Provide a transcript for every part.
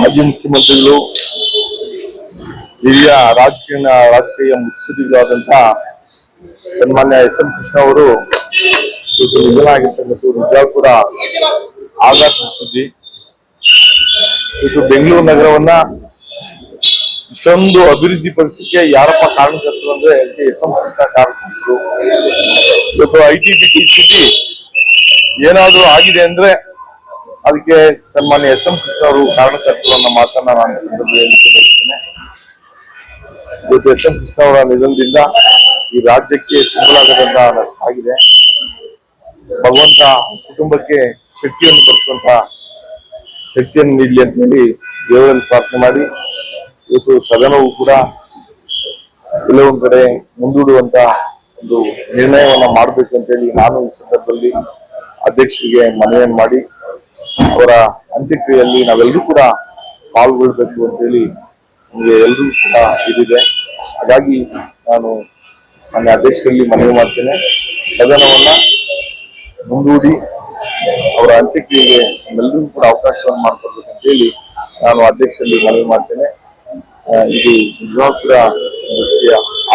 ಮಾಜಿ ಮುಖ್ಯಮಂತ್ರಿಗಳು ಹಿರಿಯ ರಾಜಕೀಯ ಮುತ್ಸದ್ದಿಗಳಾದಂತಹ ಸನ್ಮಾನ್ಯ ಎಸ್ ಎಂ ಕೃಷ್ಣ ಅವರು ನಿಧನ ಆಗಿರ್ತಕ್ಕಂಥ ನಿಜ ಕೂಡ ಆಘಾತ ಸುದ್ದಿ. ಬೆಂಗಳೂರು ನಗರವನ್ನ ಇಷ್ಟೊಂದು ಅಭಿವೃದ್ಧಿ ಪಡಿಸಲಿಕ್ಕೆ ಯಾರಪ್ಪ ಕಾರಣಕರ್ತರು ಅಂದ್ರೆ ಎಸ್ ಎಂ ಕೃಷ್ಣ ಕಾರಣಕರ್ತರು. ಇವತ್ತು ITBT ಸಿಟಿ ಏನಾದ್ರೂ ಆಗಿದೆ ಅಂದ್ರೆ ಅದಕ್ಕೆ ಸನ್ಮಾನ್ಯ ಎಸ್ ಎಂ ಕೃಷ್ಣ ಅವರು ಕಾರಣಕರ್ತರು ಅನ್ನೋ ಮಾತನ್ನ ನಾನು ಸಂದರ್ಭದಲ್ಲಿ ಬಯಸ್ತೇನೆ. ಇವತ್ತು ಎಸ್ ಎಂ ಕೃಷ್ಣ ಅವರ ನಿಧನದಿಂದ ಈ ರಾಜ್ಯಕ್ಕೆ ತುಂಬಲಾಗದಂತಹ ನಷ್ಟ ಆಗಿದೆ. ಭಗವಂತ ಕುಟುಂಬಕ್ಕೆ ಶಕ್ತಿಯನ್ನು ಬರೆಸುವಂತ ಶಕ್ತಿಯನ್ನು ನೀಡಲಿ ಅಂತ ಹೇಳಿ ದೇವರಲ್ಲಿ ಪ್ರಾರ್ಥನೆ ಮಾಡಿ, ಇವತ್ತು ಸದನವು ಕೂಡ ಕೆಲವೊಂದು ಕಡೆ ಮುಂದೂಡುವಂತ ಒಂದು ನಿರ್ಣಯವನ್ನ ಮಾಡಬೇಕು ಅಂತ ಹೇಳಿ ನಾನು ಈ ಸಂದರ್ಭದಲ್ಲಿ ಅಧ್ಯಕ್ಷರಿಗೆ ಮನವಿಯನ್ನು ಮಾಡಿ ಅವರ ಅಂತ್ಯಕ್ರಿಯೆಯಲ್ಲಿ ನಾವೆಲ್ಲರೂ ಕೂಡ ಪಾಲ್ಗೊಳ್ಬೇಕು ಅಂತ ಹೇಳಿ ನಮಗೆ ಎಲ್ಲರೂ ಕೂಡ ಇದಿದೆ. ಹಾಗಾಗಿ ನಾನು ನನ್ನ ಅಧ್ಯಕ್ಷರಲ್ಲಿ ಮನವಿ ಮಾಡ್ತೇನೆ, ಸದನವನ್ನ ಮುಂದೂಡಿ ಅವರ ಅಂತ್ಯಕ್ರಿಯೆಗೆ ನಮ್ಮೆಲ್ಲರಿಗೂ ಕೂಡ ಅವಕಾಶವನ್ನು ಮಾಡಿಕೊಡ್ಬೇಕು ಅಂತ ಹೇಳಿ ನಾನು ಅಧ್ಯಕ್ಷರಲ್ಲಿ ಮನವಿ ಮಾಡ್ತೇನೆ. ಇದು ನಿಜವಾಗ್ಲೂ ಕೂಡ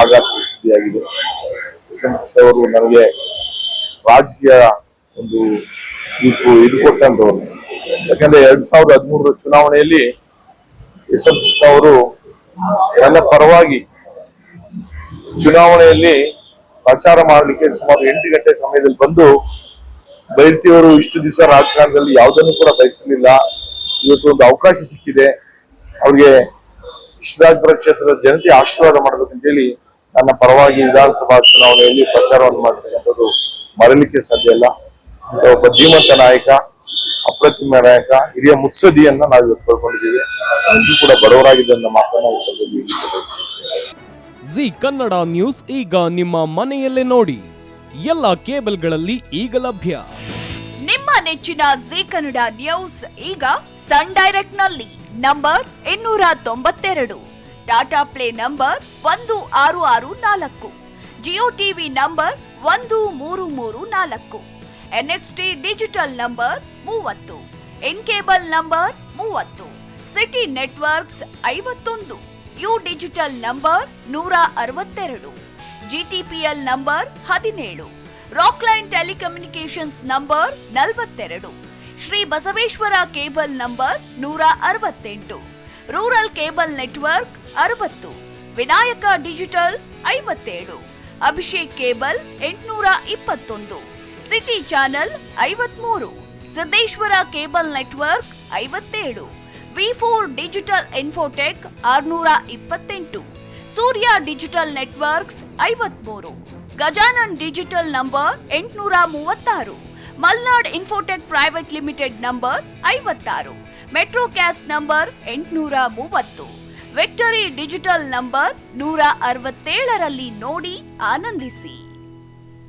ಆಘಾತ ಸುದ್ದಿಯಾಗಿದೆ. ಅವರು ನನಗೆ ರಾಜಕೀಯ ಒಂದು ಇದು ಕೊಟ್ಟಂತವ್ರು. ಯಾಕಂದ್ರೆ 2013 ಚುನಾವಣೆಯಲ್ಲಿ ಎಸ್ ಎಂ ಕೃಷ್ಣ ಅವರು ನನ್ನ ಪರವಾಗಿ ಚುನಾವಣೆಯಲ್ಲಿ ಪ್ರಚಾರ ಮಾಡಲಿಕ್ಕೆ ಸುಮಾರು 8 ಗಂಟೆ ಸಮಯದಲ್ಲಿ ಬಂದು, ಬೈರ್ತಿಯವರು ಇಷ್ಟು ದಿವಸ ರಾಜಕಾರಣದಲ್ಲಿ ಯಾವುದನ್ನು ಕೂಡ ಬಯಸಲಿಲ್ಲ, ಇವತ್ತು ಒಂದು ಅವಕಾಶ ಸಿಕ್ಕಿದೆ, ಅವ್ರಿಗೆ ಶಿರಾಜಪುರ ಕ್ಷೇತ್ರದ ಜನತೆ ಆಶೀರ್ವಾದ ಮಾಡ್ಬೇಕಂತ ಹೇಳಿ ನನ್ನ ಪರವಾಗಿ ವಿಧಾನಸಭಾ ಚುನಾವಣೆಯಲ್ಲಿ ಪ್ರಚಾರವನ್ನು ಮಾಡ್ತಕ್ಕಂಥದ್ದು ಮರಲಿಕ್ಕೆ ಸಾಧ್ಯ ಇಲ್ಲ. ಒಬ್ಬ ಧೀಮಂತ ನಾಯಕ, ಅಪ್ರತಿಮ ನಾಯಕ, ಹಿರಿಯ ಮುತ್ಸದ್ದಿಯನ್ನ ನಾವು ಇವತ್ತು ಕಳ್ಕೊಂಡಿದ್ದೀವಿ. ಇದು ಕೂಡ ಬಡವರಾಗಿದ್ದ ಮಾತನ್ನ ಜಿ ಕನ್ನಡ ನ್ಯೂಸ್ ಈಗ ನಿಮ್ಮ ಮನೆಯಲ್ಲೇ ನೋಡಿ. ಎಲ್ಲ ಕೇಬಲ್ಗಳಲ್ಲಿ ಈಗ ಲಭ್ಯ. ನಿಮ್ಮ ನೆಚ್ಚಿನ ಜಿ ಕನ್ನಡ ನ್ಯೂಸ್ ಈಗ ಸನ್ ಡೈರೆಕ್ಟ್ ನಲ್ಲಿ number 292, Tata play number 1664, Jio TV number 1334, NXT digital number 30, in cable number 30, city networks 51, U digital number 162, GTPL number 17, Rockline telecommunications number 42, Shri Basaveshwara cable number 168, rural cable network 60, Vinayaka digital 57, Abhishek cable 821, city channel 53, Siddeshwara cable network 57, V4 digital Infotech 628, Surya digital networks 53, Gajanan digital number 836, Malnad infotech private limited number 56, Metrocast number 830, Victory digital number 167ರಲ್ಲಿ ನೋಡಿ ಆನಂದಿಸಿ.